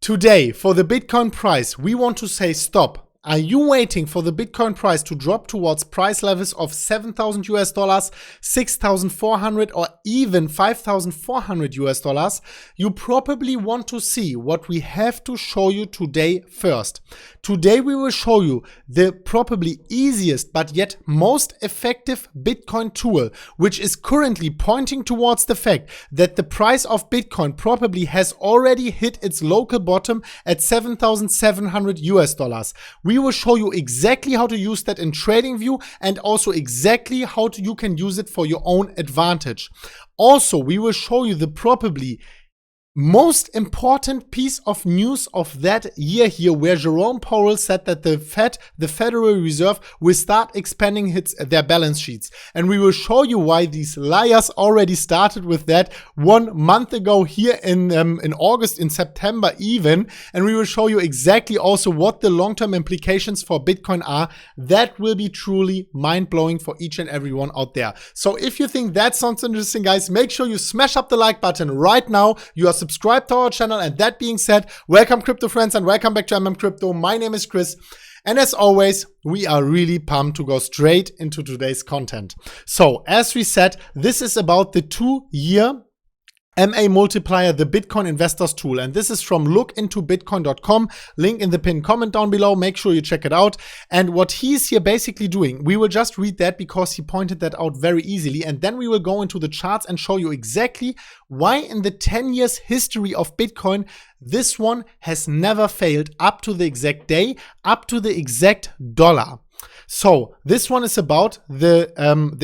Today, for the Bitcoin price, we want to say stop. Are you waiting for the Bitcoin price to drop towards price levels of $7,000, 6,400 or even 5,400 US? You probably want to see what we have to show you today first. Today we will show you the probably easiest but yet most effective Bitcoin tool, which is currently pointing towards the fact that the price of Bitcoin probably has already hit its local bottom at $7,700. We will show you exactly how to use that in TradingView and also exactly how you can use it for your own advantage. Also, we will show you the probably most important piece of news of that year here, where Jerome Powell said that the Federal Reserve, will start expanding their balance sheets. And we will show you why these liars already started with that 1 month ago here in August, in September even. And we will show you exactly also what the long-term implications for Bitcoin are. That will be truly mind-blowing for each and everyone out there. So if you think that sounds interesting, guys, make sure you smash up the like button right now. You are subscribe to our channel, and that being said, welcome crypto friends and welcome back to MMCrypto. My name is Chris, and as always, we are really pumped to go straight into today's content. So as we said, this is about the 2-year MA Multiplier, the Bitcoin investors tool. And this is from lookintobitcoin.com, link in the pinned comment down below. Make sure you check it out. And what he's here basically doing, we will just read that because he pointed that out very easily. And then we will go into the charts and show you exactly why in the 10 years history of Bitcoin, this one has never failed up to the exact day, up to the exact dollar. So this one is about the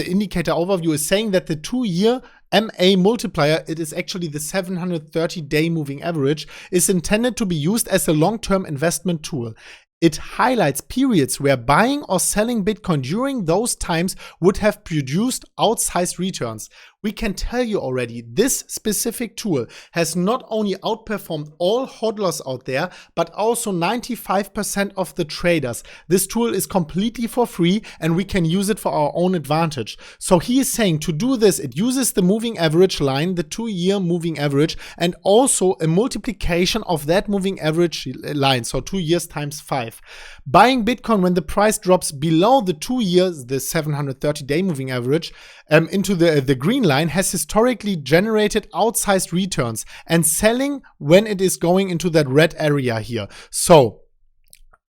indicator overview is saying that the 2-year MA Multiplier, it is actually the 730-day moving average, is intended to be used as a long-term investment tool. It highlights periods where buying or selling Bitcoin during those times would have produced outsized returns. We can tell you already, this specific tool has not only outperformed all hodlers out there, but also 95% of the traders. This tool is completely for free and we can use it for our own advantage. So he is saying to do this, it uses the moving average line, the 2-year moving average, and also a multiplication of that moving average line. So 2 years times 5. Buying Bitcoin when the price drops below the 2 years, the 730-day moving average, into the green line has historically generated outsized returns, and selling when it is going into that red area here. So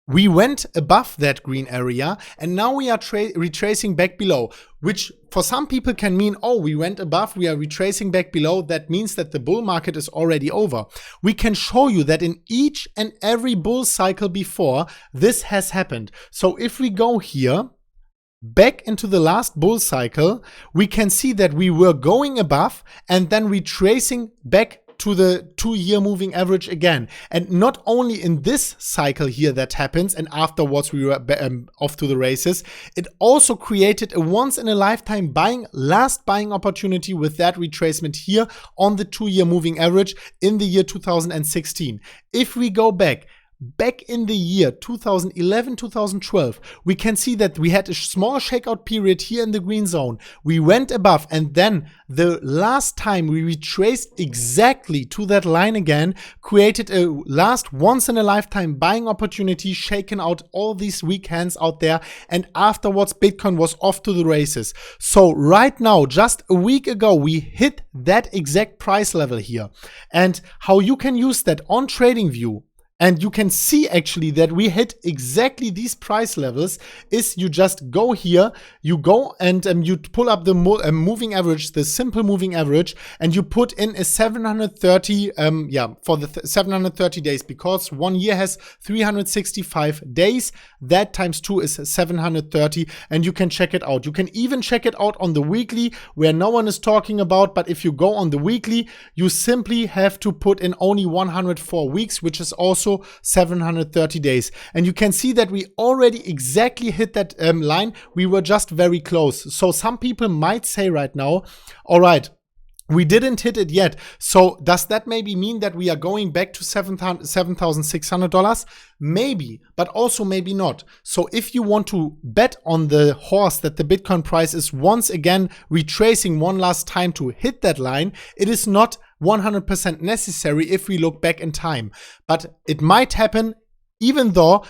we went above that green area and now we are retracing back below, which for some people can mean, oh, we went above, we are retracing back below. That means that the bull market is already over. We can show you that in each and every bull cycle before, this has happened. So if we go here, back into the last bull cycle, we can see that we were going above and then retracing back to the 2-year moving average again. And not only in this cycle here that happens and afterwards we were off to the races, it also created a once-in-a-lifetime last buying opportunity with that retracement here on the 2-year moving average in the year 2016. If we go back in the year 2011-2012, we can see that we had a small shakeout period here in the green zone. We went above, and then the last time we retraced exactly to that line again, created a last once-in-a-lifetime buying opportunity, shaken out all these weak hands out there, and afterwards Bitcoin was off to the races. So right now, just a week ago, we hit that exact price level here. And how you can use that on TradingView, and you can see actually that we hit exactly these price levels, is you just go here, you go and you pull up the moving average, the simple moving average, and you put in a 730, for the 730 days, because 1 year has 365 days. That times 2 is 730, and you can check it out. You can even check it out on the weekly, where no one is talking about, but if you go on the weekly, you simply have to put in only 104 weeks, which is also 730 days. And you can see that we already exactly hit that line. We were just very close. So some people might say right now, all right, we didn't hit it yet. So does that maybe mean that we are going back to $7,600? Maybe, but also maybe not. So if you want to bet on the horse that the Bitcoin price is once again retracing one last time to hit that line, it is not 100% necessary if we look back in time. But it might happen, even though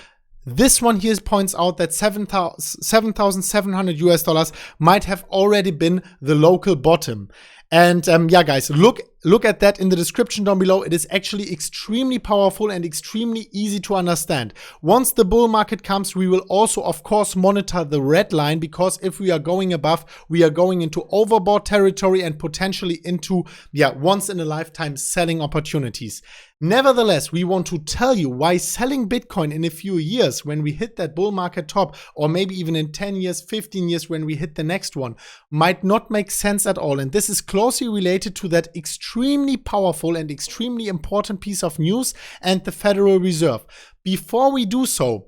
this one here points out that $7,700 might have already been the local bottom. And yeah, guys, look at that in the description down below. It is actually extremely powerful and extremely easy to understand. Once the bull market comes, we will also, of course, monitor the red line, because if we are going above, we are going into overbought territory and potentially into, yeah, once in a lifetime selling opportunities. Nevertheless, we want to tell you why selling Bitcoin in a few years, when we hit that bull market top, or maybe even in 10 years, 15 years, when we hit the next one, might not make sense at all. And this is closely related to that extremely powerful and extremely important piece of news and the Federal Reserve. Before we do so,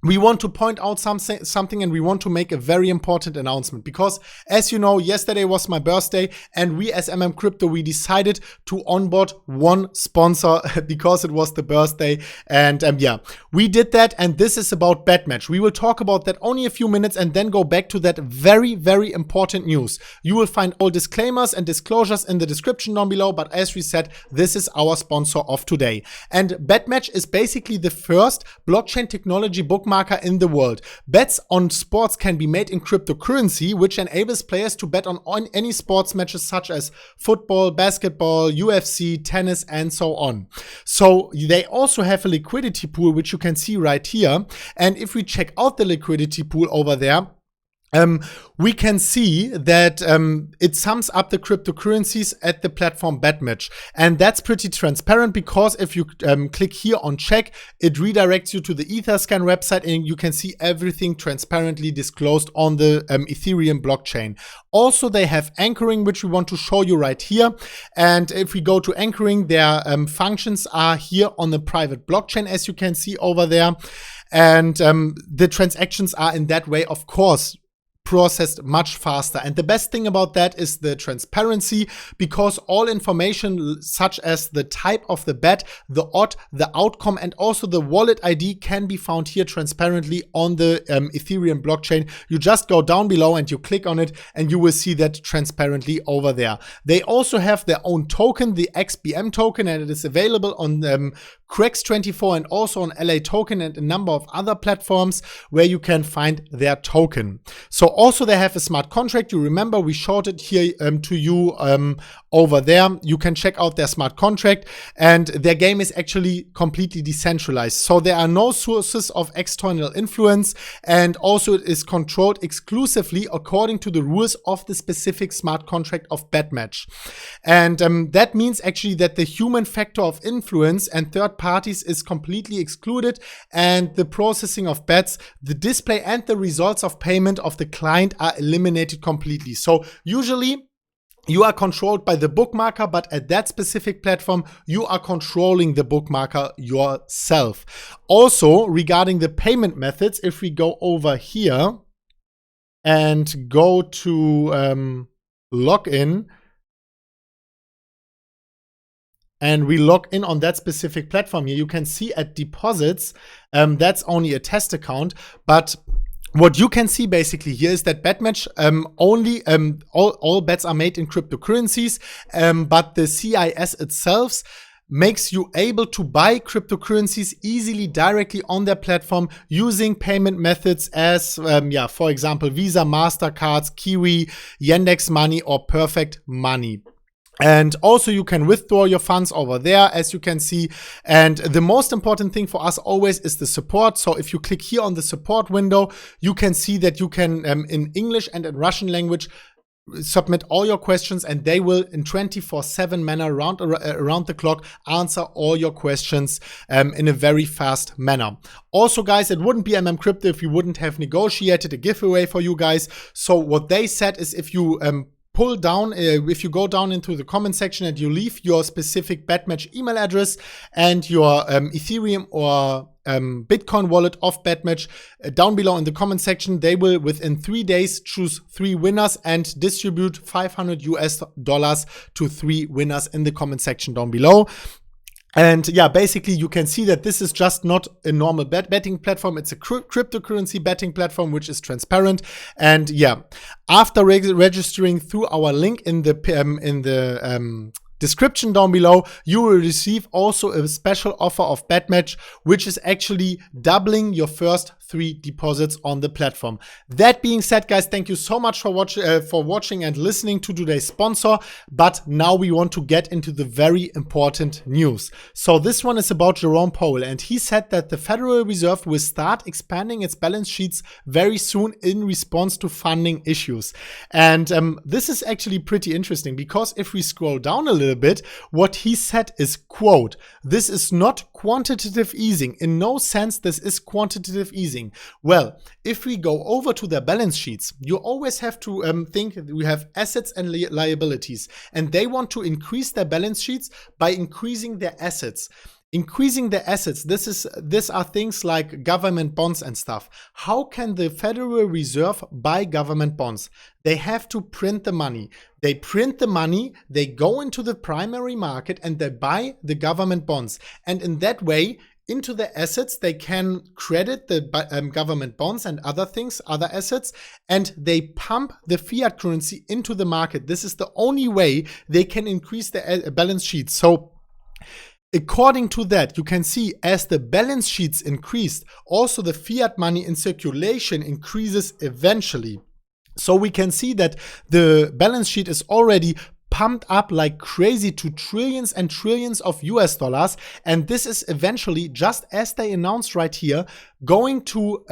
we want to point out something, and we want to make a very important announcement, because as you know, yesterday was my birthday, and we as MMCrypto, we decided to onboard one sponsor because it was the birthday. And yeah, we did that, and this is about BadMatch. We will talk about that only a few minutes and then go back to that very, very important news. You will find all disclaimers and disclosures in the description down below, but as we said, this is our sponsor of today. And BadMatch is basically the first blockchain technology bookmarker in the world. Bets on sports can be made in cryptocurrency, which enables players to bet on any sports matches such as football, basketball, UFC, tennis, and so on. So they also have a liquidity pool, which you can see right here. And if we check out the liquidity pool over there, we can see that it sums up the cryptocurrencies at the platform BadMatch. And that's pretty transparent, because if you click here on check, it redirects you to the Etherscan website, and you can see everything transparently disclosed on the Ethereum blockchain. Also, they have anchoring, which we want to show you right here. And if we go to anchoring, their functions are here on the private blockchain, as you can see over there. And the transactions are in that way, of course, processed much faster. And the best thing about that is the transparency, because all information such as the type of the bet, the odd, the outcome, and also the wallet ID can be found here transparently on the Ethereum blockchain. You just go down below and you click on it, and you will see that transparently over there. They also have their own token, the XBM token, and it is available on Crex24 and also on LA Token and a number of other platforms where you can find their token. So also they have a smart contract. You remember we showed it here to you over there. You can check out their smart contract, and their game is actually completely decentralized. So there are no sources of external influence, and also it is controlled exclusively according to the rules of the specific smart contract of BadMatch. And that means actually that the human factor of influence and third parties is completely excluded, and the processing of bets, the display, and the results of payment of the client are eliminated completely. So usually you are controlled by the bookmaker, but at that specific platform, you are controlling the bookmaker yourself. Also, regarding the payment methods, if we go over here and go to login, and we log in on that specific platform here, you can see at deposits, that's only a test account, but what you can see basically here is that BadMatch all bets are made in cryptocurrencies, but the CIS itself makes you able to buy cryptocurrencies easily directly on their platform using payment methods as, for example, Visa, MasterCards, Kiwi, Yandex Money, or Perfect Money. And also you can withdraw your funds over there, as you can see. And the most important thing for us always is the support. So if you click here on the support window, you can see that you can, in English and in Russian language, submit all your questions, and they will in 24/7 manner around the clock answer all your questions in a very fast manner. Also, guys, it wouldn't be MMCrypto if we wouldn't have negotiated a giveaway for you guys. So what they said is, if you pull down, if you go down into the comment section and you leave your specific BadMatch email address and your Ethereum or Bitcoin wallet of BadMatch down below in the comment section, they will within 3 days choose 3 winners and distribute $500 to 3 winners in the comment section down below. And yeah, basically you can see that this is just not a normal betting platform. It's a cryptocurrency betting platform, which is transparent. And yeah, after registering through our link in the description down below, you will receive also a special offer of BadMatch, which is actually doubling your first 3 deposits on the platform. That being said, guys, thank you so much for watching and listening to today's sponsor. But now we want to get into the very important news. So this one is about Jerome Powell, and he said that the Federal Reserve will start expanding its balance sheets very soon in response to funding issues. And this is actually pretty interesting, because if we scroll down a little bit, what he said is, quote, "This is not quantitative easing. In no sense this is quantitative easing." Well, if we go over to their balance sheets, you always have to think that we have assets and liabilities, and they want to increase their balance sheets by increasing their assets. Increasing the assets, these are things like government bonds and stuff. How can the Federal Reserve buy government bonds? They have to print the money. They print the money, they go into the primary market and they buy the government bonds. And in that way, into the assets, they can credit the government bonds and other things, other assets, and they pump the fiat currency into the market. This is the only way they can increase the balance sheet. So according to that, you can see as the balance sheets increased, also the fiat money in circulation increases eventually. So we can see that the balance sheet is already pumped up like crazy to trillions and trillions of US dollars. And this is eventually, just as they announced right here, going to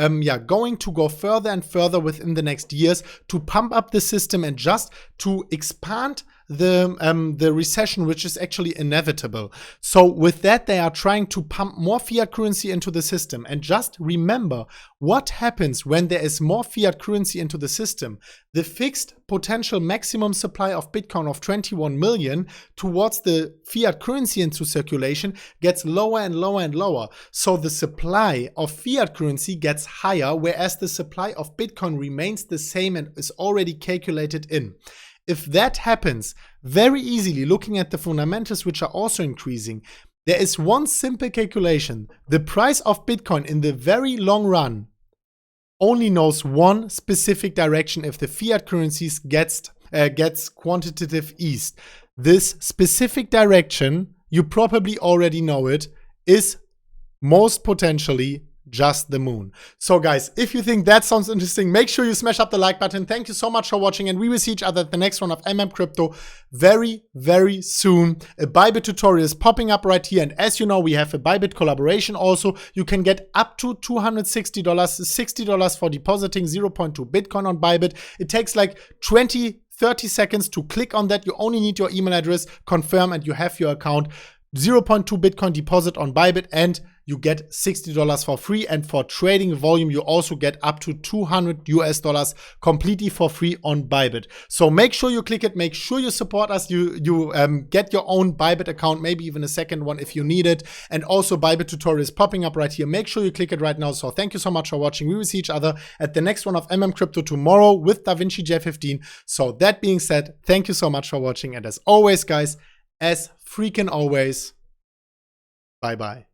go further and further within the next years to pump up the system and just to expand the recession, which is actually inevitable. So with that, they are trying to pump more fiat currency into the system. And just remember what happens when there is more fiat currency into the system. The fixed potential maximum supply of Bitcoin of 21 million towards the fiat currency into circulation gets lower and lower and lower. So the supply of fiat currency gets higher, whereas the supply of Bitcoin remains the same and is already calculated in. If that happens, very easily, looking at the fundamentals, which are also increasing, there is one simple calculation. The price of Bitcoin in the very long run only knows one specific direction if the fiat currencies gets quantitative eased. This specific direction, you probably already know it, is most potentially just the moon. So guys, if you think that sounds interesting, make sure you smash up the like button. Thank you so much for watching, and we will see each other at the next one of MMCrypto very, very soon. A Bybit tutorial is popping up right here, and as you know, we have a Bybit collaboration also. You can get up to $260, $60 for depositing 0.2 Bitcoin on Bybit. It takes like 20-30 seconds to click on that. You only need your email address, confirm, and you have your account. 0.2 Bitcoin deposit on Bybit, and you get $60 for free. And for trading volume, you also get up to $200 US completely for free on Bybit. So make sure you click it. Make sure you support us. You get your own Bybit account, maybe even a second one if you need it. And also Bybit tutorial is popping up right here. Make sure you click it right now. So thank you so much for watching. We will see each other at the next one of MMCrypto tomorrow with DaVinci J15. So that being said, thank you so much for watching. And as always, guys, as freaking always, bye-bye.